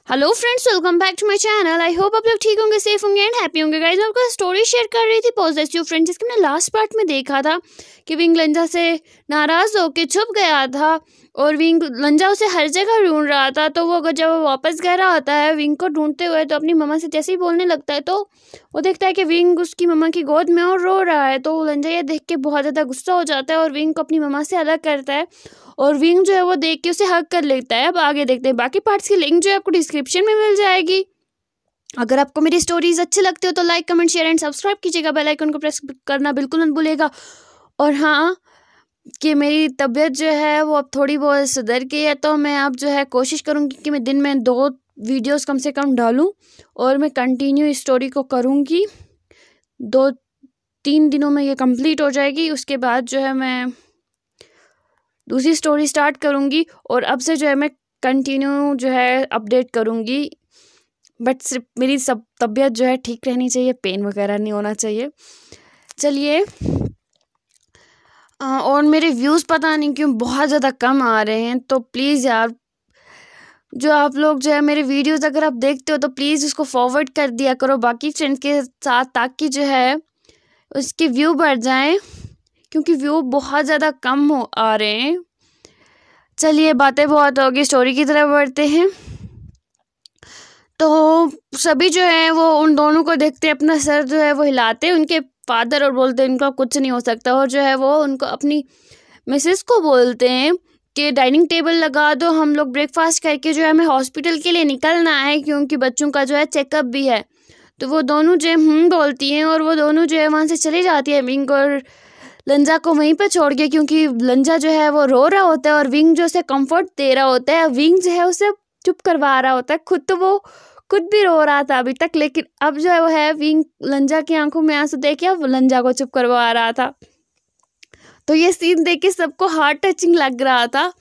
Hello friends, welcome back to my channel. I hope आप लोग ठीक होंगे, सेफ होंगे एंड हैप्पी होंगे। गाइस, मैं आपको स्टोरी शेयर कर रही थी पॉजिटिव फ्रेंड, जिसके मैंने लास्ट पार्ट में देखा था कि विंग लंजा से नाराज होकर छुप गया था और विंग लंजा उसे हर जगह ढूंढ रहा था। तो वो अगर जब वो वापस गया होता है विंग को ढूंढते हुए, तो अपनी मम्मा से जैसे ही बोलने लगता है तो वो देखता है कि विंग उसकी मम्मा की गोद में और रो रहा है। तो लंजा ये देख के बहुत ज़्यादा गुस्सा हो जाता है और विंग को अपनी मम्मा से अलग करता है और विंग जो है वो देख के उसे हग कर लेता है। अब आगे देखते हैं, बाकी पार्ट्स की लिंक जो है आपको डिस्क्रिप्शन में मिल जाएगी। अगर आपको मेरी स्टोरीज अच्छी लगती हो तो like, comment, share and subscribe कीजिएगा। बेल आइकन को प्रेस करना बिल्कुल मत भूलिएगा। और हाँ, कि मेरी तबीयत जो है वो अब थोड़ी बहुत सुधर गई है, तो मैं अब जो है कोशिश करूँगी कि मैं दिन में 2 वीडियोस कम से कम डालूँ और मैं कंटिन्यू इस स्टोरी को करूँगी। 2-3 दिनों में ये कंप्लीट हो जाएगी। उसके बाद जो है मैं दूसरी स्टोरी स्टार्ट करूँगी और अब से जो है मैं कंटिन्यू जो है अपडेट करूँगी। बट सिर्फ मेरी सब तबीयत जो है ठीक रहनी चाहिए, पेन वगैरह नहीं होना चाहिए। चलिए, और मेरे व्यूज़ पता नहीं क्यों बहुत ज़्यादा कम आ रहे हैं, तो प्लीज़ यार, जो आप लोग जो है मेरे वीडियोज़ अगर आप देखते हो तो प्लीज़ उसको फॉरवर्ड कर दिया करो बाकी फ्रेंड्स के साथ, ताकि जो है उसके व्यू बढ़ जाएं, क्योंकि व्यू बहुत ज़्यादा कम आ रहे हैं। चलिए, बातें बहुत होगी, स्टोरी की तरफ बढ़ते हैं। तो सभी जो है वो उन दोनों को देखते हैं, अपना सर जो है वो हिलाते हैं उनके फादर और बोलते हैं इनका कुछ नहीं हो सकता। और जो है वो उनको अपनी मिसेस को बोलते हैं कि डाइनिंग टेबल लगा दो, हम लोग ब्रेकफास्ट करके जो है हमें हॉस्पिटल के लिए निकलना है, क्योंकि बच्चों का जो है चेकअप भी है। तो वो दोनों जो है बोलती हैं और वो दोनों जो है वहाँ से चली जाती है विंग और लंजा को वहीं पर छोड़ के, क्योंकि लंजा जो है वो रो रहा होता है और विंग जो उसे कंफर्ट दे रहा होता है। विंग जो है उसे चुप करवा रहा होता है, खुद तो वो खुद भी रो रहा था अभी तक, लेकिन अब जो है वो है विंग लंजा की आंखों में आंसू देख के अब लंजा को चुप करवा रहा था। तो ये सीन देख के सबको हार्ट टचिंग लग रहा था।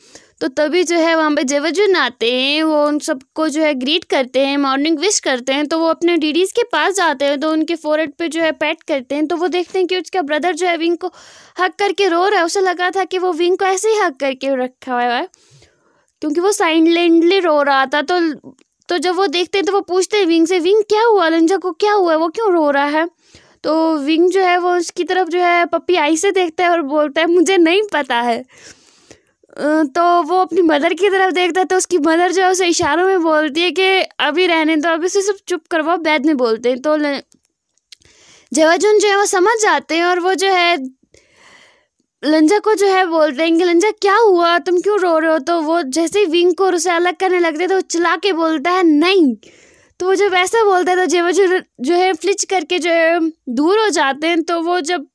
तो तभी जो है वहाँ पे जेवजुन आते हैं, वो उन सबको जो है ग्रीट करते हैं, मॉर्निंग विश करते हैं। तो वो अपने डीडीज के पास जाते हैं, तो उनके फोरहेड पे जो है पैट करते हैं। तो वो देखते हैं कि उसका ब्रदर जो है विंग को हक करके रो रहा है। उसे लगा था कि वो विंग को ऐसे ही हक करके रखा हुआ है, क्योंकि वो साइलेंटली रो रहा था। तो जब वो देखते हैं तो वो पूछते हैं विंग से, विंग क्या हुआ, लंजा को क्या हुआ है, वो क्यों रो रहा है। तो विंग जो है वो उसकी तरफ जो है पप्पी आई से देखता है और बोलता है मुझे नहीं पता है। तो वो अपनी मदर की तरफ देखता है, तो उसकी मदर जो है उसे इशारों में बोलती है कि अभी रहने दो, अभी उसे सब चुप करवाओ, बाद में बोलते हैं। तो जेवजुन जो है वो समझ जाते हैं और वो जो है लंजा को जो है बोलते हैं कि लंजा क्या हुआ, तुम क्यों रो रहे हो। तो वो जैसे ही विंग को उसे अलग करने लगते हैं तो वो चिल्ला के बोलता है नहीं। तो वो जब ऐसा बोलता है तो जेवजुन जो है फ्लिच करके जो है दूर हो जाते हैं। तो वो जब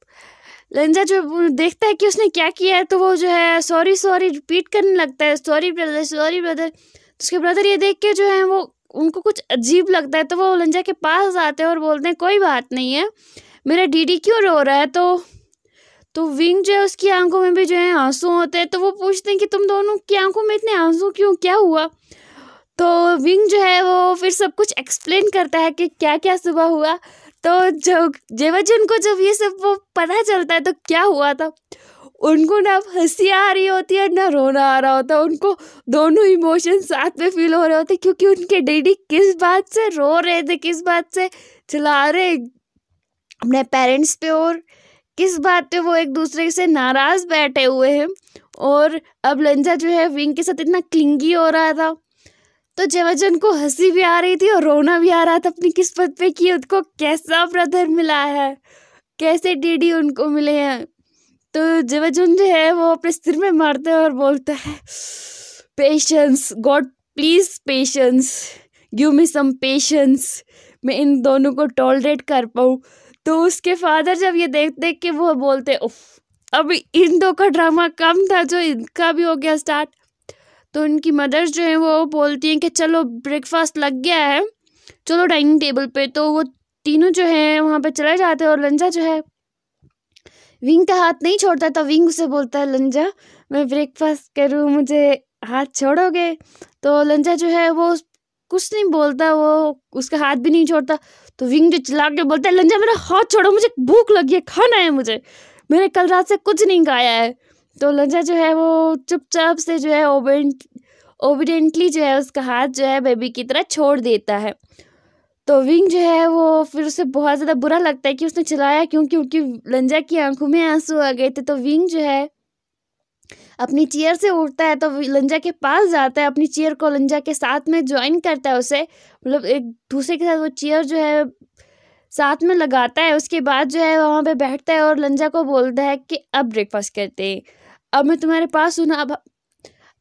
लंजा जो देखता है कि उसने क्या किया है, तो वो जो है सॉरी सॉरी रिपीट करने लगता है, सॉरी ब्रदर, सॉरी ब्रदर। तो उसके ब्रदर ये देख के जो है वो उनको कुछ अजीब लगता है, तो वो लंजा के पास आते हैं और बोलते हैं कोई बात नहीं है, मेरा डीडी क्यों रो रहा है। तो विंग जो है उसकी आंखों में भी जो है आंसू होते हैं। तो वो पूछते हैं कि तुम दोनों की आंखों में इतने आंसू क्यों, क्या हुआ। तो विंग जो है वो फिर सब कुछ एक्सप्लेन करता है कि क्या क्या सुबह हुआ। तो जो जेवजुन को जब ये सब वो पता चलता है तो क्या हुआ था, उनको ना हंसी आ रही होती है ना रोना आ रहा होता है। उनको दोनों इमोशन साथ में फील हो रहे होते, क्योंकि उनके डैडी किस बात से रो रहे थे, किस बात से चिल्ला रहे अपने पेरेंट्स पे, और किस बात पे वो एक दूसरे से नाराज बैठे हुए हैं। और अब लंजा जो है विंग के साथ इतना क्लिंगी हो रहा था, तो जेवजुन को हंसी भी आ रही थी और रोना भी आ रहा था अपनी किस्मत पे कि उनको कैसा ब्रदर मिला है, कैसे डीडी उनको मिले हैं। तो जेवजुन जो है वो अपने सिर में मारता है और बोलता है patience, God please patience, give me some patience, मैं इन दोनों को टॉलरेट कर पाऊँ। तो उसके फादर जब ये देख के वो बोलते उफ, अभी इन दो का ड्रामा कम था, जो इनका भी हो गया स्टार्ट। तो उनकी मदर्स जो है वो बोलती हैं कि चलो ब्रेकफास्ट लग गया है, चलो डाइनिंग टेबल पे। तो वो तीनों जो है वहाँ पे चले जाते हैं और लंजा जो है विंग का हाथ नहीं छोड़ता। तो विंग उसे बोलता है लंजा मैं ब्रेकफास्ट करूँ, मुझे हाथ छोड़ोगे। तो लंजा जो है वो कुछ नहीं बोलता, वो उसका हाथ भी नहीं छोड़ता। तो विंग जो चिल्ला के बोलता है लंजा मेरा हाथ छोड़ो, मुझे भूख लगी है, खाना है मुझे, मैंने कल रात से कुछ नहीं खाया है। तो लंजा जो है वो चुपचाप से जो है ओबिडेंटली जो है उसका हाथ जो है बेबी की तरह छोड़ देता है। तो विंग जो है वो फिर उसे बहुत ज़्यादा बुरा लगता है कि उसने चिल्लाया क्यों, क्योंकि लंजा की आंखों में आंसू आ गए थे। तो विंग जो है अपनी चेयर से उठता है, तो लंजा के पास जाता है, अपनी चेयर को लंजा के साथ में ज्वाइन करता है उसे, मतलब एक दूसरे के साथ वो चेयर जो है साथ में लगाता है। उसके बाद जो है वहाँ पे बैठता है और लंजा को बोलता है कि अब ब्रेकफास्ट करते हैं, अब मैं तुम्हारे पास हूँ ना,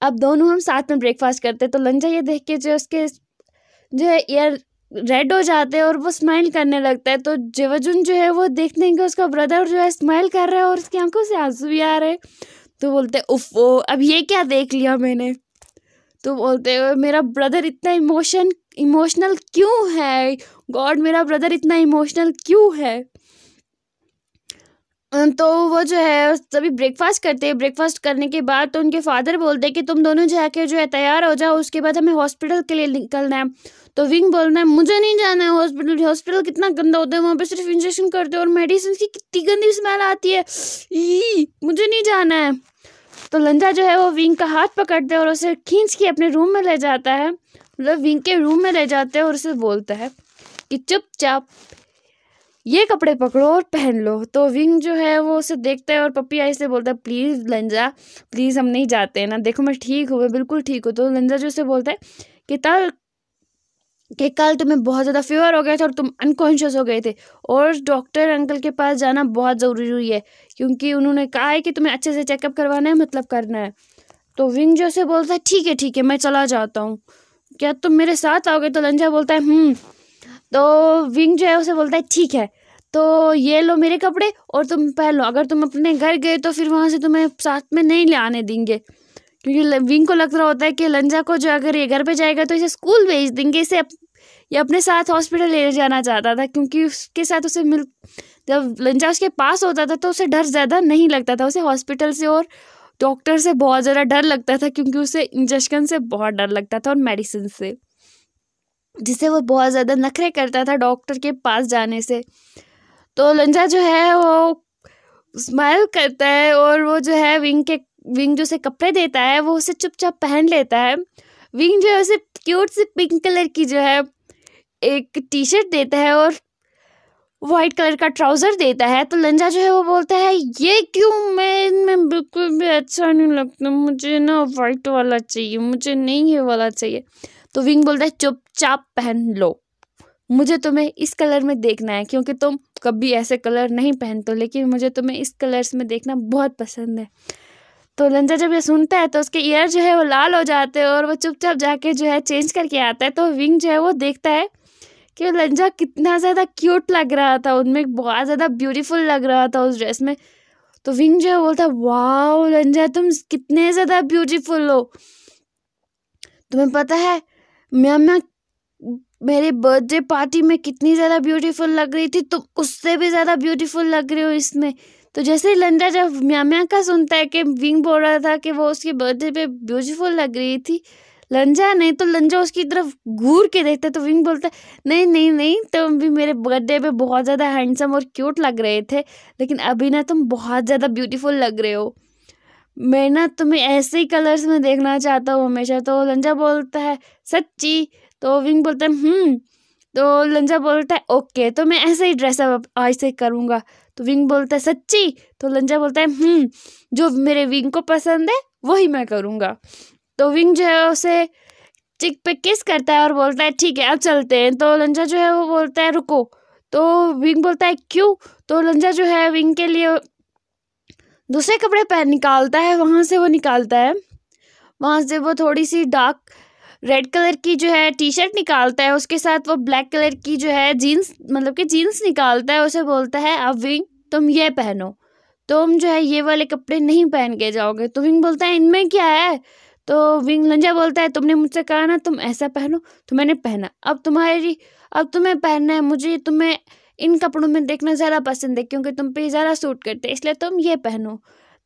अब दोनों हम साथ में ब्रेकफास्ट करते हैं। तो लंजा ये देख के जो उसके जो है ईयर रेड हो जाते हैं और वो स्माइल करने लगता है। तो जेवजुन जो है वो देखते हैं कि उसका ब्रदर जो है स्माइल कर रहा है और उसकी आंखों से आंसू भी आ रहे हैं। तो बोलते हैं उफ ओ, अब ये क्या देख लिया मैंने। तो बोलते हैं मेरा ब्रदर इतना इमोशनल क्यों है, गॉड मेरा ब्रदर इतना इमोशनल क्यों है। तो वो जो है सभी ब्रेकफास्ट करते हैं। ब्रेकफास्ट करने के बाद तो उनके फादर बोलते हैं कि तुम दोनों जाके जो है तैयार हो जाओ, उसके बाद हमें हॉस्पिटल के लिए निकलना है। तो विंग बोलना है मुझे नहीं जाना है हॉस्पिटल, हॉस्पिटल कितना गंदा होता है, वहाँ पे सिर्फ इंजेक्शन करते हैं और मेडिसिन की कितनी गंदी स्मेल आती है, मुझे नहीं जाना है। तो लंजा जो है वो विंग का हाथ पकड़ते हैं और उसे खींच के अपने रूम में ले जाता है, मतलब विंग के रूम में ले जाते हैं और उसे बोलता है कि चुपचाप ये कपड़े पकड़ो और पहन लो। तो विंग जो है वो उसे देखता है और पप्पी आई से बोलता है प्लीज़ लंजा प्लीज़ हम नहीं जाते हैं ना, देखो मैं ठीक हूँ, मैं बिल्कुल ठीक हूँ। तो लंजा जो उसे बोलता है कि कल तुम्हें बहुत ज़्यादा फीवर हो गया था और तुम अनकॉन्शियस हो गए थे और डॉक्टर अंकल के पास जाना बहुत ज़रूरी है, क्योंकि उन्होंने कहा है कि तुम्हें अच्छे से चेकअप करवाना है, मतलब करना है। तो विंग जो से बोलता है ठीक है मैं चला जाता हूँ, क्या तुम मेरे साथ आओगे। तो लंजा बोलता है तो विंग जो है उसे बोलता है ठीक है, तो ये लो मेरे कपड़े और तुम पहन लो, अगर तुम अपने घर गए तो फिर वहाँ से तुम्हें साथ में नहीं ले आने देंगे, क्योंकि विंग को लग रहा होता है कि लंजा को जो अगर ये घर पे जाएगा तो इसे स्कूल भेज देंगे, इसे ये अपने साथ हॉस्पिटल ले जाना चाहता था, क्योंकि उसके साथ उसे जब लंजा उसके पास होता था तो उसे डर ज़्यादा नहीं लगता था, उसे हॉस्पिटल से और डॉक्टर से बहुत ज़्यादा डर लगता था, क्योंकि उसे इंजेक्शन से बहुत डर लगता था और मेडिसिन से, जिससे वो बहुत ज़्यादा नखरे करता था डॉक्टर के पास जाने से। तो लंजा जो है वो स्माइल करता है और वो जो है विंग जो उसे कपड़े देता है वो उसे चुपचाप पहन लेता है। विंग जो है उसे क्यूट सी पिंक कलर की जो है एक टी शर्ट देता है और वाइट कलर का ट्राउज़र देता है। तो लंजा जो है वो बोलता है ये क्यों, मैं बिल्कुल भी अच्छा नहीं लगता, मुझे ना वाइट वाला चाहिए, मुझे नहीं ये वाला चाहिए। तो विंग बोलता है चुपचाप पहन लो, मुझे तुम्हें इस कलर में देखना है, क्योंकि तुम कभी ऐसे कलर नहीं पहनते, लेकिन मुझे तुम्हें इस कलर्स में देखना बहुत पसंद है। तो लंजा जब ये सुनता है तो उसके ईयर जो है वो लाल हो जाते हैं और वो चुपचाप जाके जो है चेंज करके आता है। तो विंग जो है वो देखता है कि लंजा कितना ज़्यादा क्यूट लग रहा था, उनमें बहुत ज़्यादा ब्यूटीफुल लग रहा था उस ड्रेस में। तो विंग जो है बोलता है वाओ लंजा तुम कितने ज़्यादा ब्यूटीफुल हो, तुम्हें पता है मैं मेरे बर्थडे पार्टी में कितनी ज़्यादा ब्यूटीफुल लग रही थी, तुम उससे भी ज़्यादा ब्यूटीफुल लग रही हो इसमें। तो जैसे ही लंजा जब म्या का सुनता है कि विंग बोल रहा था कि वो उसके बर्थडे पे ब्यूटीफुल लग रही थी, लंजा नहीं तो लंजा उसकी तरफ घूर के देखता है। तो विंग बोलता है नहीं तुम भी मेरे बर्थडे पे बहुत ज़्यादा हैंडसम और क्यूट लग रहे थे, लेकिन अभी ना तुम बहुत ज़्यादा ब्यूटीफुल लग रहे हो, मैं ना तुम्हें ऐसे ही कलर्स में देखना चाहता हूँ हमेशा। तो लंजा बोलता है सच्ची। तो विंग बोलता है तो लंजा बोलता है ओके, तो मैं ऐसे ही ड्रेसअप आज से करूँगा। तो विंग बोलता है सच्ची। तो लंजा बोलता है जो मेरे विंग को पसंद है वही मैं करूँगा। तो विंग जो है उसे चिक पे किस करता है और बोलता है ठीक है अब चलते हैं। तो लंजा जो है वो बोलता है रुको। तो विंग बोलता है क्यों। तो लंजा जो है विंग के लिए दूसरे कपड़े पहन निकालता है, वहाँ से वो थोड़ी सी डार्क रेड कलर की जो है टी शर्ट निकालता है, उसके साथ वो ब्लैक कलर की जो है जीन्स मतलब कि जीन्स निकालता है। उसे बोलता है अब विंग तुम ये पहनो, तुम जो है ये वाले कपड़े नहीं पहन के जाओगे। तो विंग बोलता है इनमें क्या है। तो विंग लंजा बोलता है तुमने मुझसे कहा ना तुम ऐसा पहनो, तो मैंने पहना, अब तुम्हें पहनना है, मुझे तुम्हें इन कपड़ों में देखना ज़्यादा पसंद है क्योंकि तुम पे ज़्यादा सूट करते हैं, इसलिए तुम ये पहनो।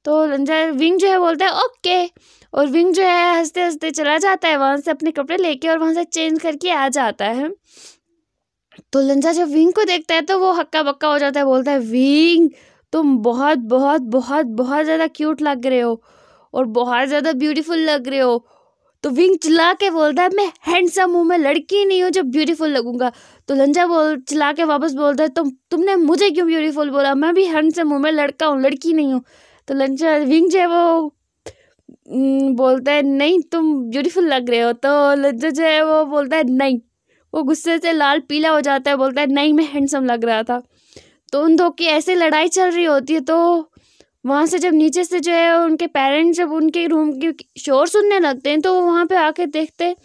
तो विंग जो है बोलता है ओके, और विंग जो है हंसते हंसते चला जाता है वहाँ से अपने कपड़े लेके और वहाँ से चेंज करके आ जाता है। तो लंजा जब विंग को देखता है तो वो हक्का बक्का हो जाता है, बोलता है विंग तुम बहुत बहुत बहुत बहुत ज़्यादा क्यूट लग रहे हो और बहुत ज़्यादा ब्यूटीफुल लग रहे हो। तो विंग चिल्ला के बोलता है मैं हैंडसम हूँ, मैं लड़की नहीं हूँ जो ब्यूटीफुल लगूंगा। तो लंजा चिल्ला के वापस बोलता है तुमने मुझे क्यों ब्यूटीफुल बोला, मैं भी हैंडसम हूँ, मैं लड़का हूँ, लड़की नहीं हूँ। तो विंग जो है वो बोलता है नहीं तुम ब्यूटीफुल लग रहे हो। तो लंजा जो है वो बोलता है नहीं, वो गुस्से से लाल पीला हो जाता है, बोलता है नहीं मैं हैंडसम लग रहा था। तो उन दो की ऐसे लड़ाई चल रही होती है। तो वहाँ से जब नीचे से जो है उनके पेरेंट्स जब उनके रूम की शोर सुनने लगते हैं, तो वो वहाँ पे आके देखते हैं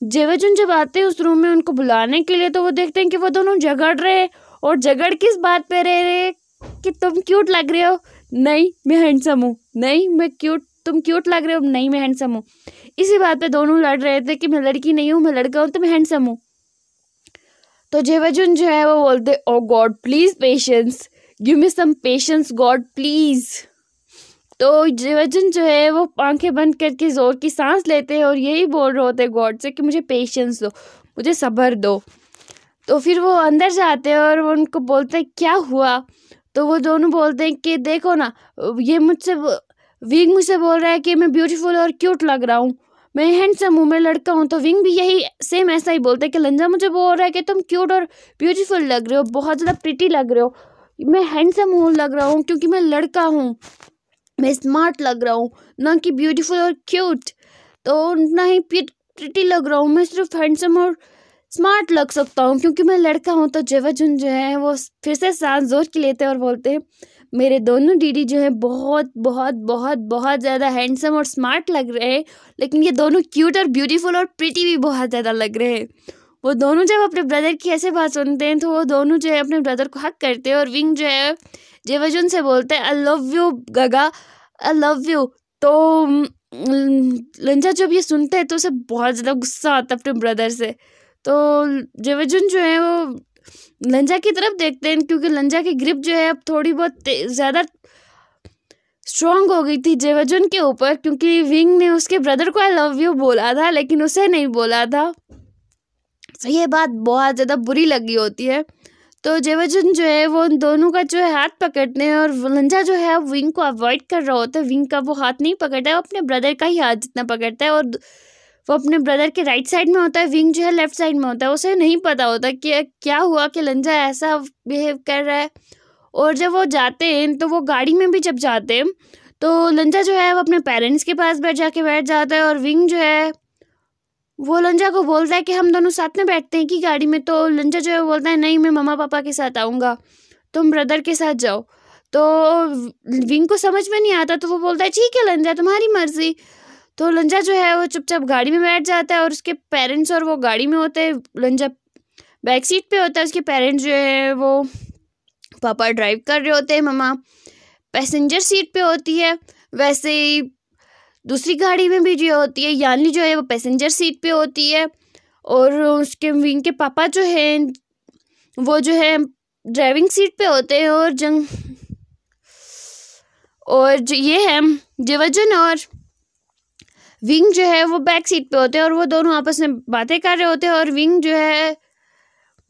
जेवजुन जब आते हैं उस रूम में उनको बुलाने के लिए, तो वो देखते हैं कि वो दोनों झगड़ रहे। और झगड़ किस बात पे रहे कि तुम क्यूट लग रहे हो, नहीं मैं हैंडसम हूँ, नहीं मैं तुम क्यूट लग रहे हो, नहीं मैं हैंडसम हूँ। इसी बात पे दोनों लड़ रहे थे कि मैं लड़की नहीं हूँ, मैं लड़का हूँ, तो मैं हैंडसम हूँ। तो जेवजुन जो है वो बोलते oh God please patience, give me some patience God please. तो जेवजुन जो है वो आंखें बंद करके जोर की सांस लेते हैं और यही बोल रहे होते गॉड से कि मुझे पेशेंस दो, मुझे सब्र दो। तो फिर वो अंदर जाते हैं और वो उनको बोलते हैं क्या हुआ। तो वो दोनों बोलते हैं कि देखो ना, ये विंग मुझसे बोल रहा है कि मैं ब्यूटीफुल और क्यूट लग रहा हूँ, मैं हैंडसम हूँ, मैं लड़का हूँ। तो विंग भी यही सेम ऐसा ही बोलते हैं कि लंजा मुझे बोल रहा है कि तुम क्यूट और ब्यूटीफुल लग रहे हो, बहुत ज़्यादा प्रिटी लग रहे हो, मैं हैंडसम हूँ लग रहा हूँ क्योंकि मैं लड़का हूँ, मैं स्मार्ट लग रहा हूँ, ना कि ब्यूटीफुल और क्यूट। तो ना ही प्रिटी लग रहा हूँ, मैं सिर्फ हैंडसम और स्मार्ट लग सकता हूँ क्योंकि मैं लड़का हूँ। तो जेवजुन जो है वो फिर से सांस जोर के लेते हैं और बोलते हैं मेरे दोनों डीडी जो है बहुत बहुत बहुत बहुत ज़्यादा हैंडसम और स्मार्ट लग रहे हैं, लेकिन ये दोनों क्यूट और ब्यूटीफुल और प्रिटी भी बहुत ज़्यादा लग रहे हैं। वो दोनों जब अपने ब्रदर की ऐसे बात सुनते हैं तो वो दोनों जो है अपने ब्रदर को हक करते हैं और विंग जो है जेवजुन से बोलते हैं आई लव यू गगा, आई लव यू। तो लंजा जब ये सुनते हैं तो उसे बहुत ज़्यादा गुस्सा आता है अपने ब्रदर से। तो जेवजुन जो है वो लंजा की तरफ देखते हैं क्योंकि लंजा की ग्रिप जो है अब थोड़ी बहुत ज़्यादा स्ट्रॉन्ग हो गई थी जेवजुन के ऊपर, क्योंकि विंग ने उसके ब्रदर को आई लव यू बोला था लेकिन उसे नहीं बोला था। तो ये बात बहुत ज़्यादा बुरी लगी होती है। तो जेवजुन जो है वो उन दोनों का जो है हाथ पकड़ते हैं और लंजा जो है विंग को अवॉइड कर रहा होता है। विंग का वो हाथ नहीं पकड़ता है, वो अपने ब्रदर का ही हाथ जितना पकड़ता है और वो अपने ब्रदर के राइट साइड में होता है, विंग जो है लेफ्ट साइड में होता है। उसे नहीं पता होता कि क्या हुआ कि लंजा ऐसा बिहेव कर रहा है। और जब वो जाते हैं तो वो गाड़ी में भी जब जाते हैं तो लंजा जो है वो अपने पेरेंट्स के पास बैठ जाता है और विंग जो है वो लंजा को बोलता है कि हम दोनों साथ में बैठते हैं कि गाड़ी में। तो लंजा जो है वो बोलता है नहीं मैं मम्मा पापा के साथ आऊँगा, तुम ब्रदर के साथ जाओ। तो विंग को समझ में नहीं आता तो वो बोलता है ठीक है लंजा तुम्हारी मर्जी। तो लंजा जो है वो चुपचाप गाड़ी में बैठ जाता है और उसके पेरेंट्स और वो गाड़ी में होते हैं। लंजा बैक सीट पे होता है, उसके पेरेंट्स जो है वो पापा ड्राइव कर रहे होते हैं, मम्मा पैसेंजर सीट पे होती है। वैसे ही दूसरी गाड़ी में भी जो होती है यानी जो है वो पैसेंजर सीट पे होती है और उसके विंग के पापा जो है वो जो है ड्राइविंग सीट पे होते हैं और जो ये है जेवजुन और विंग जो है वो बैक सीट पे होते हैं और वो दोनों आपस में बातें कर रहे होते हैं और विंग जो है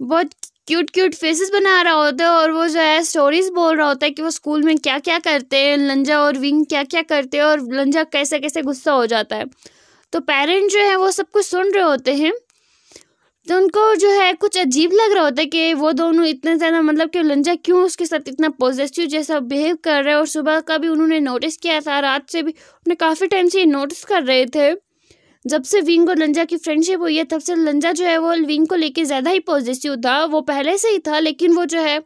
बहुत क्यूट फेसेस बना रहा होता है और वो जो है स्टोरीज बोल रहा होता है कि वो स्कूल में क्या क्या करते हैं, लंजा और विंग क्या क्या करते हैं और लंजा कैसे कैसे गुस्सा हो जाता है। तो पेरेंट जो है वो सब कुछ सुन रहे होते हैं तो उनको जो है कुछ अजीब लग रहा होता है कि वो दोनों इतने ज़्यादा मतलब कि लंजा क्यों उसके साथ इतना पॉजिटिव जैसा बिहेव कर रहे हैं। और सुबह का भी उन्होंने नोटिस किया था, रात से भी उन्हें काफ़ी टाइम से ये नोटिस कर रहे थे। जब से विंग और लंजा की फ्रेंडशिप हुई है तब से लंजा जो है वो विंग को लेके ज़्यादा ही पॉजिटिव था। वो पहले से ही था लेकिन वो जो है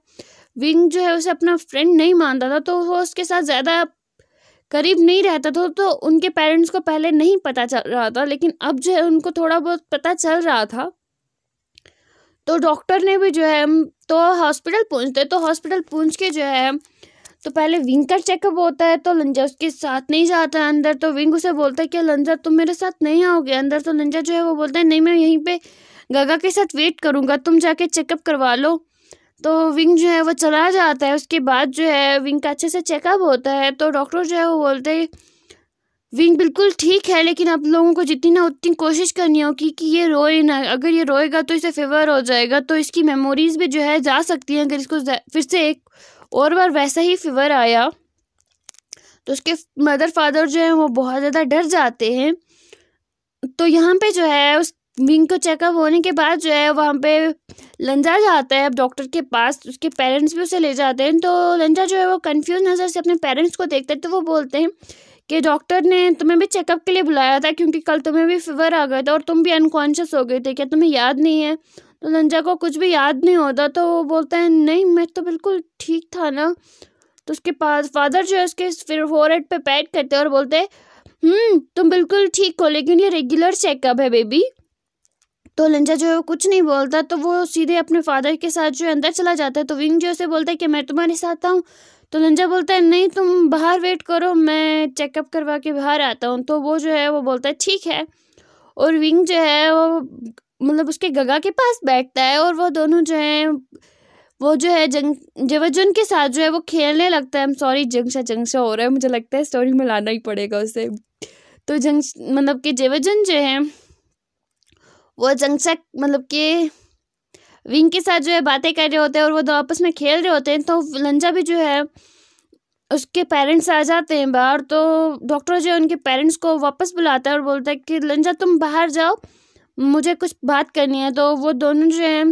विंग जो है उसे अपना फ्रेंड नहीं मानता था तो वो उसके साथ ज़्यादा करीब नहीं रहता था। तो उनके पेरेंट्स को पहले नहीं पता चल रहा था लेकिन अब जो है उनको थोड़ा बहुत पता चल रहा था। तो डॉक्टर ने भी जो है तो हॉस्पिटल पहुंचते तो हॉस्पिटल पहुंच के जो है तो पहले विंग का चेकअप होता है तो लंजा उसके साथ नहीं जाता है अंदर। तो विंग उसे बोलता है कि लंजा तुम मेरे साथ नहीं आओगे अंदर। तो लंजा जो है वो बोलता है नहीं मैं यहीं पे गगा के साथ वेट करूँगा, तुम जाके चेकअप करवा लो। तो विंग जो है वो चला जाता है। उसके बाद जो है विंग का अच्छे से चेकअप होता है तो डॉक्टर जो है वो बोलते हैं विंग बिल्कुल ठीक है लेकिन आप लोगों को जितनी ना उतनी कोशिश करनी होगी कि ये रोए ना, अगर ये रोएगा तो इसे फीवर हो जाएगा तो इसकी मेमोरीज भी जो है जा सकती हैं। अगर इसको फिर से एक और बार वैसा ही फीवर आया तो उसके मदर फादर जो है वो बहुत ज़्यादा डर जाते हैं। तो यहाँ पे जो है उस विंग को चेकअप होने के बाद जो है वहाँ पे लंजा जाता है अब डॉक्टर के पास, उसके पेरेंट्स भी उसे ले जाते हैं। तो लंजा जो है वो कंफ्यूज नज़र से अपने पेरेंट्स को देखते हैं। तो वो बोलते हैं कि डॉक्टर ने तुम्हें भी चेकअप के लिए बुलाया था क्योंकि कल तुम्हें भी फीवर आ गया था और तुम भी अनकॉन्शियस हो गए थे, क्या तुम्हें याद नहीं है? तो लंजा को कुछ भी याद नहीं होता। तो वो बोलता है नहीं, मैं तो बिल्कुल ठीक था ना। तो उसके पास फादर जो है उसके फिर फोरहेड पे पैट करते हैं और बोलते हैं तुम बिल्कुल ठीक हो, लेकिन ये रेगुलर चेकअप है बेबी। तो लंजा जो है वो कुछ नहीं बोलता। तो वो सीधे अपने फादर के साथ जो है अंदर चला जाता है। तो विंग जो है उसे बोलता है कि मैं तुम्हारे साथ आऊँ। तो लंजा बोलता है नहीं, तुम बाहर वेट करो, मैं चेकअप करवा के बाहर आता हूँ। तो वो जो है वो बोलता है ठीक है। और विंग जो है वो मतलब उसके गगा के पास बैठता है और वो दोनों जो है वो जो है जेवजुन के साथ जो है वो खेलने लगता है। सॉरी, जंगशा हो रहा है, मुझे लगता है स्टोरी में लाना ही पड़ेगा उसे। तो मतलब कि जेवजुन जो है वो जंगशा मतलब कि विंग के साथ जो है बातें कर रहे होते हैं और वो दो आपस में खेल रहे होते हैं। तो लंजा भी जो है उसके पेरेंट्स आ जाते हैं बाहर। तो डॉक्टर जो है उनके पेरेंट्स को वापस बुलाता है और बोलता है कि लंजा तुम बाहर जाओ, मुझे कुछ बात करनी है। तो वो दोनों जो है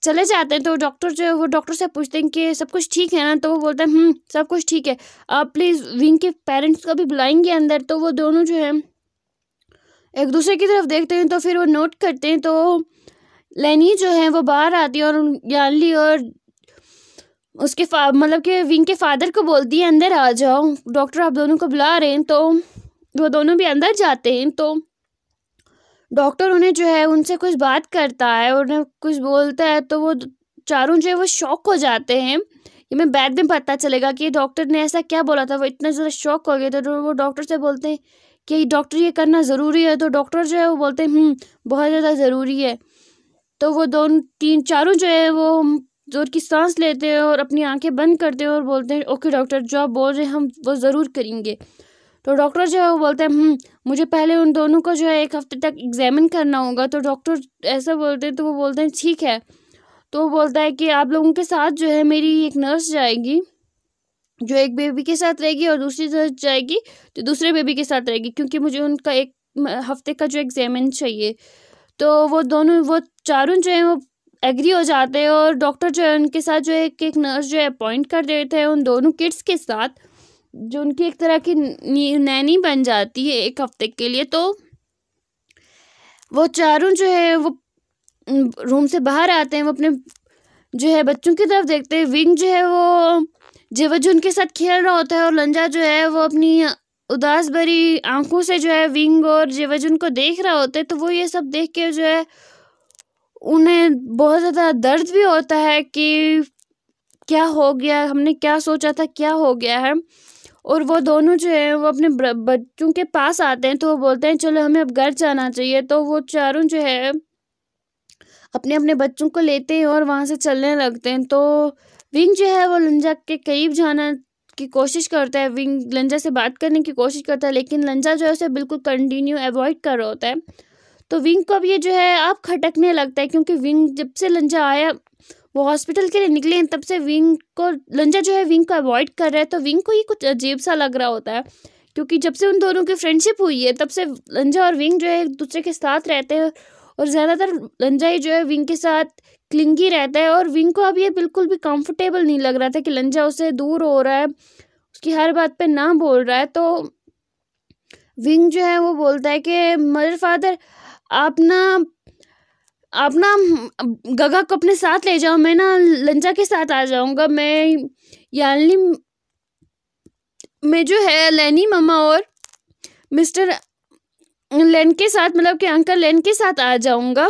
चले जाते हैं। तो डॉक्टर जो है वो डॉक्टर से पूछते हैं कि सब कुछ ठीक है ना? तो वो बोलते हैं सब कुछ ठीक है, आप प्लीज़ विंग के पेरेंट्स को भी बुलाएंगे अंदर। तो वो दोनों जो है एक दूसरे की तरफ देखते हैं। तो फिर वो नोट करते हैं। तो लेनी जो है वो बाहर आती है और यानली और उसके मतलब कि विंग के फादर को बोलती है अंदर आ जाओ, डॉक्टर आप दोनों को बुला रहे हैं। तो वो दोनों भी अंदर जाते हैं। तो डॉक्टर उन्हें जो है उनसे कुछ बात करता है और उन्हें कुछ बोलता है। तो वो चारों जो है वो शॉक हो जाते हैं। ये मैं बाद में पता चलेगा कि डॉक्टर ने ऐसा क्या बोला था, वो इतना ज़्यादा शॉक हो गए। तो वो डॉक्टर से बोलते हैं कि डॉक्टर ये करना ज़रूरी है। तो डॉक्टर जो है वो बोलते हैं बहुत ज़्यादा ज़रूरी है। तो वो चारों जो है वो जोर की सांस लेते हैं और अपनी आंखें बंद करते हैं और बोलते हैं ओके डॉक्टर, जो आप बोल रहे हैं हम वो ज़रूर करेंगे। तो डॉक्टर जो है वो बोलते हैं मुझे पहले उन दोनों को जो है 1 हफ्ते तक एग्जामिन करना होगा। तो डॉक्टर ऐसा बोलते हैं। तो वो बोलते हैं ठीक है। तो वो बोलता है कि आप लोगों के साथ जो है मेरी एक नर्स जाएगी, जो एक बेबी के साथ रहेगी और दूसरी नर्स जाएगी तो दूसरे बेबी के साथ रहेगी, क्योंकि मुझे उनका 1 हफ्ते का जो एग्जामिन चाहिए। तो वो चारों जो है वो एग्री हो जाते हैं और डॉक्टर जो है उनके साथ जो है एक नर्स जो है अपॉइंट कर देते हैं उन दोनों किड्स के साथ, जो उनकी एक तरह की नैनी बन जाती है 1 हफ्ते के लिए। तो वो चारों जो है वो रूम से बाहर आते हैं, वो अपने जो है बच्चों की तरफ देखते हैं। विंग जो है वो जेवजुन के साथ खेल रहा होता है और लंजा जो है वो अपनी उदास भरी आंखों से जो है विंग और जेवजुन को देख रहा होता है। तो वो ये सब देख के जो है उन्हें बहुत ज़्यादा दर्द भी होता है कि क्या हो गया, हमने क्या सोचा था, क्या हो गया है। और वो दोनों जो है वो अपने बच्चों के पास आते हैं। तो वो बोलते हैं चलो हमें अब घर जाना चाहिए। तो वो चारों जो है अपने अपने बच्चों को लेते हैं और वहाँ से चलने लगते हैं। तो विंग जो है वो लंजा के करीब जाना की कोशिश करता है, विंग लंजा से बात करने की कोशिश करता है, लेकिन लंजा जो है उसे बिल्कुल कंटिन्यू अवॉइड कर रहा होता है। तो विंग को अब ये जो है आप खटकने लगता है, क्योंकि विंग जब से लंजा आया वो हॉस्पिटल के लिए निकले हैं तब से विंग को लंजा जो है विंग को अवॉइड कर रहा है। तो विंग को ये कुछ अजीब सा लग रहा होता है, क्योंकि जब से उन दोनों की फ्रेंडशिप हुई है तब से लंजा और विंग जो है एक दूसरे के साथ रहते हैं और ज़्यादातर लंजा ही जो है विंग के साथ क्लिंगी रहता है। और विंग को अब ये बिल्कुल भी कंफर्टेबल नहीं लग रहा था कि लंजा उससे दूर हो रहा है, उसकी हर बात पे ना बोल रहा है। तो विंग जो है वो बोलता है कि मदर फादर आप ना गगा को अपने साथ ले जाओ, मैं ना लंजा के साथ आ जाऊंगा। मैं यानी मैं जो है लेनी मामा और मिस्टर लेन के साथ मतलब कि अंकल लेन के साथ आ जाऊंगा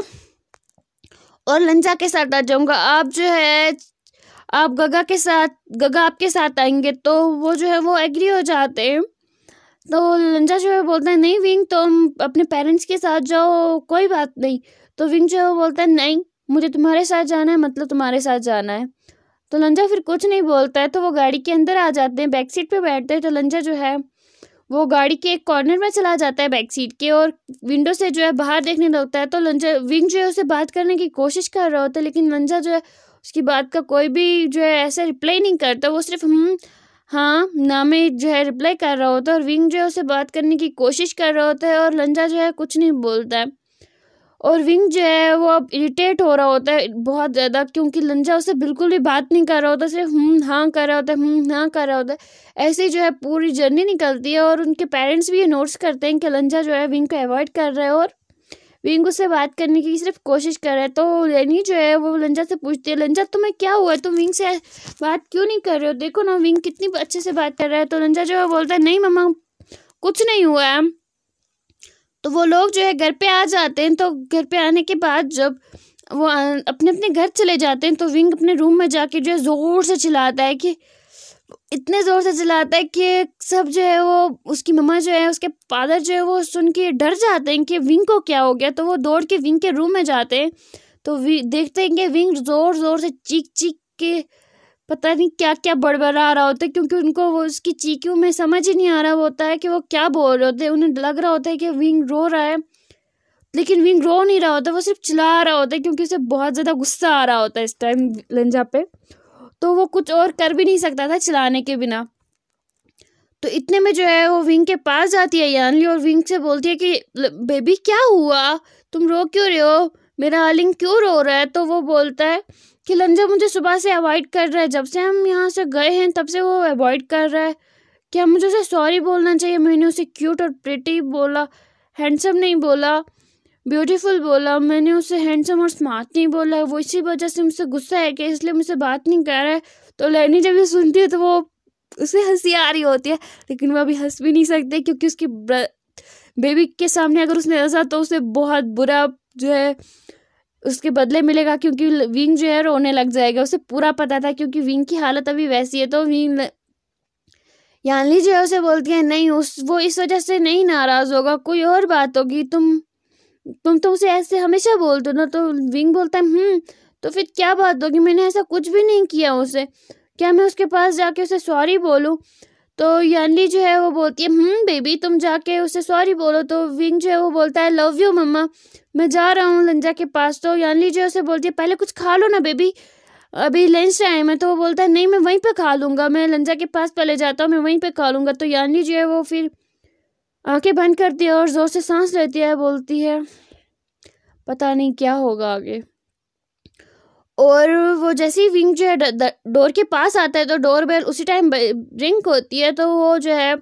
और लंजा के साथ आ जाऊंगा। आप जो है आप गगा आपके साथ आएंगे। तो वो जो है वो एग्री हो जाते हैं। तो लंजा जो है बोलता है नहीं विंग, तुम अपने पेरेंट्स के साथ जाओ, कोई बात नहीं। तो विंग जो है वो बोलता है नहीं, मुझे तुम्हारे साथ जाना है, मतलब तुम्हारे साथ जाना है। तो लंजा फिर कुछ नहीं बोलता है। तो वो गाड़ी के अंदर आ जाते हैं, बैक सीट पे बैठते हैं। तो लंजा जो है वो गाड़ी के एक कॉर्नर में चला जाता है बैक सीट के और विंडो से जो है बाहर देखने लगता है। तो विंग जो है उसे बात करने की कोशिश कर रहा होता है, लेकिन लंजा जो है उसकी बात का कोई भी जो है ऐसे रिप्लाई नहीं करता। वो सिर्फ हाँ ना में जो है रिप्लाई कर रहा होता है, और विंग जो है उसे बात करने की कोशिश कर रहा होता है, और लंजा जो है कुछ नहीं बोलता है। और विंग जो है वो अब इरिटेट हो रहा होता है बहुत ज़्यादा, क्योंकि लंजा उसे बिल्कुल भी बात नहीं कर रहा होता, सिर्फ हाँ कर रहा होता है, हाँ कर रहा होता है। ऐसे ही जो है पूरी जर्नी निकलती है, और उनके पेरेंट्स भी ये नोट्स करते हैं कि लंजा जो है विंग को अवॉइड कर रहा है, और विंग उससे बात करने की सिर्फ कोशिश कर रहा है। तो लेनी जो है वो लंजा से पूछती है, लंजा तुम्हें क्या हुआ है, तुम विंग से बात क्यों नहीं कर रहे हो, देखो ना विंग कितनी अच्छे से बात कर रहा है। तो लंजा जो है बोलता है, नहीं मम्मा कुछ नहीं हुआ है। तो वो लोग जो है घर पे आ जाते हैं। तो घर पे आने के बाद जब वो अपने अपने घर चले जाते हैं, तो विंग अपने रूम में जाके जो है ज़ोर से चिल्लाता है, कि इतने ज़ोर से चिल्लाता है कि सब जो है वो उसकी मम्मा जो है, उसके फादर जो है वो सुन के डर जाते हैं कि विंग को क्या हो गया। तो वो दौड़ के विंग के रूम में जाते हैं, तो देखते हैं कि विंग ज़ोर ज़ोर से चीख चीख के पता नहीं क्या क्या बड़बड़ा रहा होता है, क्योंकि उनको वो उसकी चीखों में समझ ही नहीं आ रहा होता है कि वो क्या बोल रहे होते हैं। उन्हें लग रहा होता है कि विंग रो रहा है, लेकिन विंग रो नहीं रहा होता, वो सिर्फ चिल्ला रहा होता है, क्योंकि उसे बहुत ज़्यादा गुस्सा आ रहा होता है इस टाइम लंजा पे। तो वो कुछ और कर भी नहीं सकता था चिल्लाने के बिना। तो इतने में जो है वो विंग के पास जाती है यानली, और विंग से बोलती है कि बेबी क्या हुआ, तुम रो क्यों रहे हो, मेरा आलिंग क्यों रो रहा है। तो वो बोलता है कि लंजा मुझे सुबह से अवॉइड कर रहा है, जब से हम यहाँ से गए हैं तब से वो अवॉइड कर रहा है। क्या मुझे उसे सॉरी बोलना चाहिए, मैंने उसे क्यूट और प्रिटी बोला, हैंडसम नहीं बोला, ब्यूटीफुल बोला, मैंने उसे हैंडसम और स्मार्ट नहीं बोला, वो इसी वजह से मुझसे गुस्सा है कि इसलिए मुझसे बात नहीं कर रहा है। तो लैनी जब ये सुनती है तो वो उसे हंसी आ रही होती है, लेकिन वो अभी हंस भी नहीं सकते, क्योंकि उसकी बेबी के सामने अगर उसने हंसा तो उसे बहुत बुरा जो है उसके बदले मिलेगा, क्योंकि विंग जो है रोने लग जाएगा। उसे पूरा पता था, क्योंकि विंग की हालत अभी वैसी है। तो विंग यानली जो है उसे बोलती है, नहीं वो इस वजह से नहीं नाराज़ होगा, कोई और बात होगी, तुम तो उसे ऐसे हमेशा बोलते हो ना। तो विंग बोलता है तो फिर क्या बात होगी, मैंने ऐसा कुछ भी नहीं किया उसे, क्या मैं उसके पास जाके उसे सॉरी बोलूं। तो यानली जो है वो बोलती है बेबी तुम जाके उसे सॉरी बोलो। तो विंग जो है वो बोलता है, लव यू मम्मा, मैं जा रहा हूँ लंजा के पास। तो यानली जो है उसे बोलती है, पहले कुछ खा लो ना बेबी, अभी लंच टाइम है। तो वो बोलता है, नहीं मैं वहीं पे खा लूँगा, मैं लंजा के पास पहले जाता हूँ, मैं वहीं पे खा लूँगा। तो यानली जो है वो फिर आंखें बंद करती है और ज़ोर से सांस लेती है, बोलती है पता नहीं क्या होगा आगे। और वो जैसे ही विंग जो है डोर के पास आता है, तो डोर बेल उसी टाइम रिंग होती है। तो वो जो है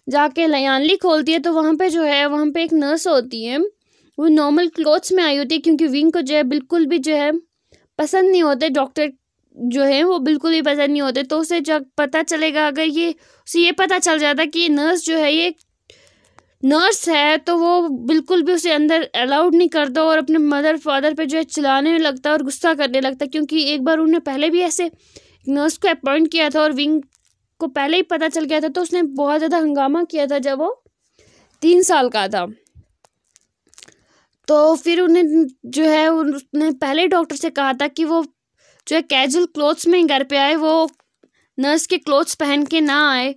जाके यानली खोलती है, तो वहाँ पे एक नर्स होती है, वो नॉर्मल क्लोथ्स में आई होती है, क्योंकि विंग को जो है बिल्कुल भी जो है पसंद नहीं होते डॉक्टर जो है, वो बिल्कुल भी पसंद नहीं होते। तो उसे जब पता चलेगा, अगर उसे ये पता चल जाता कि ये नर्स जो है ये नर्स है, तो वो बिल्कुल भी उसे अंदर अलाउड नहीं करता, और अपने मदर फादर पे जो है चिल्लाने लगता और गुस्सा करने लगता, क्योंकि एक बार उन्होंने पहले भी ऐसे नर्स को अपॉइंट किया था, और विंग को पहले ही पता चल गया था। तो उसने बहुत ज़्यादा हंगामा किया था जब वो 3 साल का था। तो फिर उन्हें जो है उसने पहले डॉक्टर से कहा था कि वो जो है कैजुअल क्लोथ्स में घर पे आए, वो नर्स के क्लोथ्स पहन के ना आए,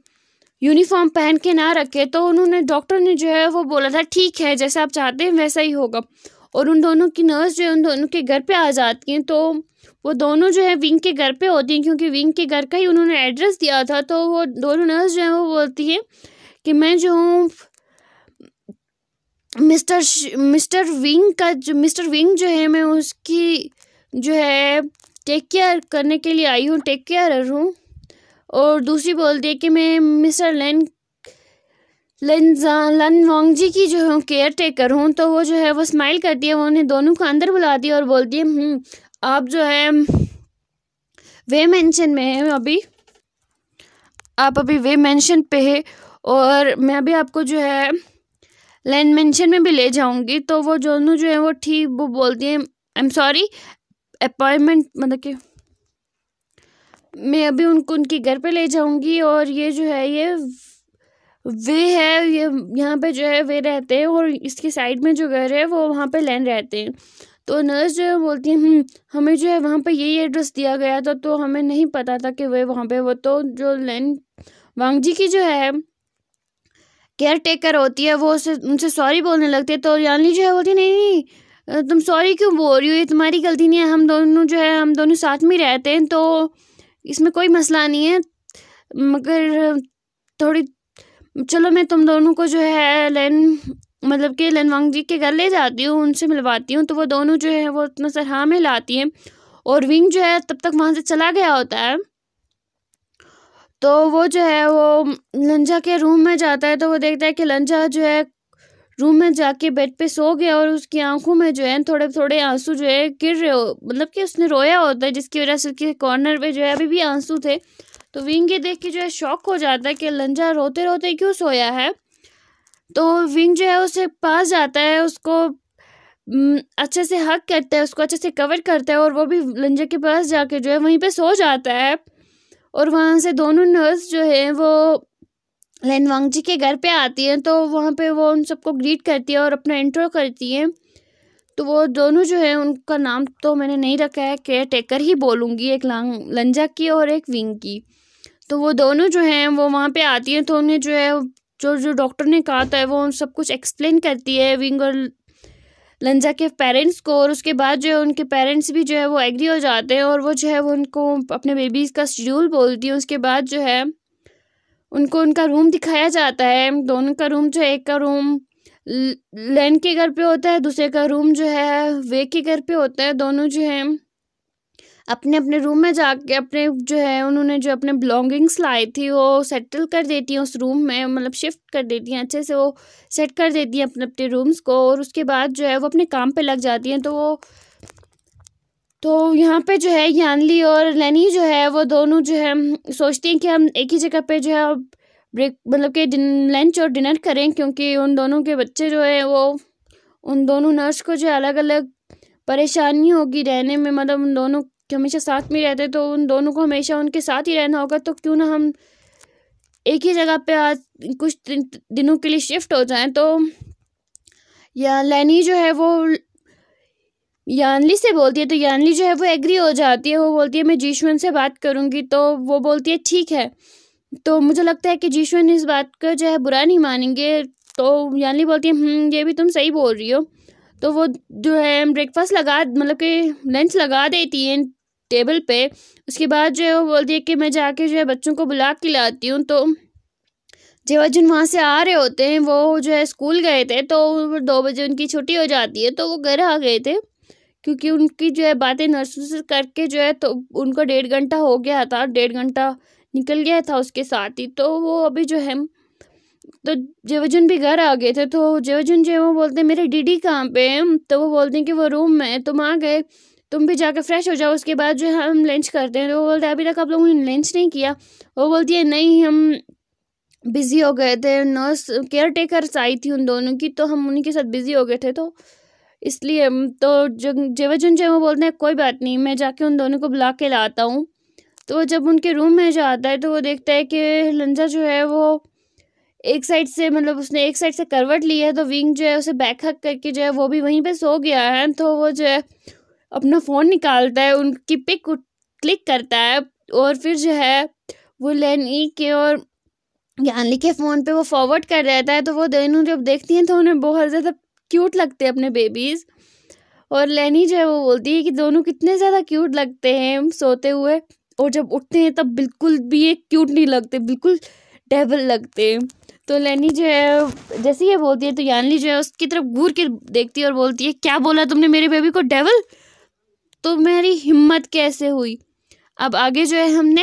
यूनिफॉर्म पहन के ना रखे। तो उन्होंने डॉक्टर ने जो है वो बोला था, ठीक है जैसा आप चाहते हैं वैसा ही होगा। और उन दोनों की नर्स जो है उन दोनों के घर पे आ जाती हैं। तो वो दोनों जो है विंग के घर पे होती हैं, क्योंकि विंग के घर का ही उन्होंने एड्रेस दिया था। तो वो दोनों नर्स जो है वो बोलती हैं कि मैं जो हूँ मिस्टर विंग जो है, मैं उसकी जो है टेक केयर करने के लिए आई हूँ, टेक केयर हूँ। और दूसरी बोलती है कि मैं मिस्टर लन वांगजी की जो है केयर टेकर हूँ। तो वो जो है वो स्माइल करती है, वो उन्हें दोनों को अंदर बुलाती है और बोलती है आप जो है वे मेंशन में है, आप अभी वे मेंशन पे है, और मैं अभी आपको जो है लैंड मेंशन में भी ले जाऊंगी। तो वो दोनों जो है वो बोलती हैं, आई एम सॉरी अपॉइंटमेंट, मतलब कि मैं अभी उनके घर पे ले जाऊंगी, और ये जो है ये यहाँ पे जो है वे रहते हैं, और इसके साइड में जो घर है वो वहाँ पे लैन रहते हैं। तो नर्स जो है बोलती है हमें जो है वहाँ पे यही एड्रेस दिया गया था, तो हमें नहीं पता था कि वे वहाँ पे वो। तो जो लैन वांगजी की जो है केयर टेकर होती है, वो उनसे सॉरी बोलने लगती है। तो यानली जो है बोलती नहीं तुम सॉरी क्यों बोल रही हो, ये तुम्हारी गलती नहीं है, हम दोनों साथ में रहते हैं, तो इसमें कोई मसला नहीं है, मगर थोड़ी चलो मैं तुम दोनों को जो है मतलब कि लेनवांग जी के घर ले जाती हूँ, उनसे मिलवाती हूँ। तो वो दोनों जो है वो इतना सराह में लाती हैं और विंग जो है तब तक वहाँ से चला गया होता है। तो वो जो है वो लंजा के रूम में जाता है तो वो देखता है कि लंजा जो है रूम में जाके बेड पे सो गया और उसकी आंखों में जो है थोड़े थोड़े आंसू जो है गिर रहे हो, मतलब कि उसने रोया होता है जिसकी वजह से उसके कॉर्नर पे जो है अभी भी आंसू थे। तो विंग ये देख के जो है शॉक हो जाता है कि लंजा रोते रोते क्यों सोया है। तो विंग जो है उसके पास जाता है, उसको अच्छे से हग करता है, उसको अच्छे से कवर करता है और वो भी लंजा के पास जाके जो है वहीं पे सो जाता है। और वहाँ से दोनों नर्स जो है वो लेनवांग जी के घर पे आती हैं। तो वहाँ पे वो उन सबको ग्रीट करती है और अपना इंट्रो करती हैं। तो वो दोनों जो है उनका नाम तो मैंने नहीं रखा है, केयर टेकर ही बोलूँगी, एक लंजा की और एक विंग की। तो वो दोनों जो हैं वो वहाँ पे आती हैं तो उन्हें जो है जो जो डॉक्टर ने कहा था वो सब कुछ एक्सप्लेन करती है विंग और लंजा के पेरेंट्स को। और उसके बाद जो है उनके पेरेंट्स भी जो है वो एग्री हो जाते हैं और वो जो है वो उनको अपने बेबीज़ का शेड्यूल बोलती है। उसके बाद जो है उनको उनका रूम दिखाया जाता है। दोनों का रूम जो है, एक का रूम लैन के घर पे होता है, दूसरे का रूम जो है वे के घर पे होता है। दोनों जो है अपने अपने रूम में जाके अपने जो है उन्होंने जो अपने बिलोंगिंग्स लाई थी वो सेटल कर देती हैं उस रूम में, मतलब शिफ्ट कर देती हैं, अच्छे से वो सेट कर देती हैं अपने अपने रूम्स को। और उसके बाद जो है वो अपने काम पे लग जाती हैं। तो यहाँ पे जो है यानली और लेनी जो है वो दोनों जो है सोचती हैं कि हम एक ही जगह पे जो है ब्रेक मतलब कि लंच और डिनर करें, क्योंकि उन दोनों के बच्चे जो है वो उन दोनों नर्स को जो है अलग अलग परेशानी होगी रहने में, मतलब उन दोनों हमेशा साथ में रहते तो उन दोनों को हमेशा उनके साथ ही रहना होगा। तो क्यों ना हम एक ही जगह पे आज कुछ दिनों के लिए शिफ्ट हो जाएं। तो या लेनी जो है वो यानली से बोलती है तो यानली जो है वो एग्री हो जाती है। वो बोलती है मैं जीशुन से बात करूँगी। तो वो बोलती है ठीक है। तो मुझे लगता है कि जीशुन इस बात को जो है बुरा नहीं मानेंगे। तो यानली बोलती है ये भी तुम सही बोल रही हो। तो वो जो है ब्रेकफास्ट मतलब कि लंच लगा देती हैं टेबल पे। उसके बाद जो है वो बोलती है कि मैं जाके जो है बच्चों को बुला के लाती हूँ। तो जेवाजुन वहाँ से आ रहे होते हैं, वो जो है स्कूल गए थे तो 2 बजे उनकी छुट्टी हो जाती है। तो वो घर आ गए थे क्योंकि उनकी जो है बातें नर्सों से करके जो है तो उनको 1.5 घंटा हो गया था, 1.5 घंटा निकल गया था उसके साथ ही। तो वो अभी जो है तो जेवाजुन भी घर आ गए थे। तो जेवाजुन जो है वो बोलते हैं मेरे डीडी कहाँ पे हैं। तो वो बोलते हैं कि वो रूम में, तुम आ गए, तुम भी जाकर फ्रेश हो जाओ, उसके बाद जो है हम लंच करते हैं। तो वो बोलते हैं अभी तक आप लोगों ने लंच नहीं किया। वो बोलती है नहीं, हम बिज़ी हो गए थे, नर्स केयर टेकर्स आई थी उन दोनों की, तो हम उन्हीं के साथ बिज़ी हो गए थे तो इसलिए। तो जेवाजुन जो है वो बोलते हैं कोई बात नहीं, मैं जाके उन दोनों को बुला के लाता हूँ। तो जब उनके रूम में जाता है तो वो देखता है कि लंजा जो है वो एक साइड से, मतलब उसने एक साइड से करवट ली है। तो विंग जो है उसे बैक हक करके जो है वो भी वहीं पे सो गया है। तो वो जो है अपना फ़ोन निकालता है, उनकी पिक क्लिक करता है और फिर जो है वो लेनी के और यानली के फ़ोन पे वो फॉरवर्ड कर रहता है। तो वो दोनों जब देखती हैं तो उन्हें बहुत ज़्यादा क्यूट लगते हैं अपने बेबीज़। और लेनी जो है वो बोलती है कि दोनों कितने ज़्यादा क्यूट लगते हैं सोते हुए, और जब उठते हैं तब बिल्कुल भी ये क्यूट नहीं लगते, बिल्कुल डेविल लगते हैं। तो लेनी जो है जैसे ये बोलती है तो यानली जो है उसकी तरफ घूर के देखती है और बोलती है क्या बोला तुमने मेरे बेबी को डेविल? तो मेरी हिम्मत कैसे हुई। अब आगे जो है हमने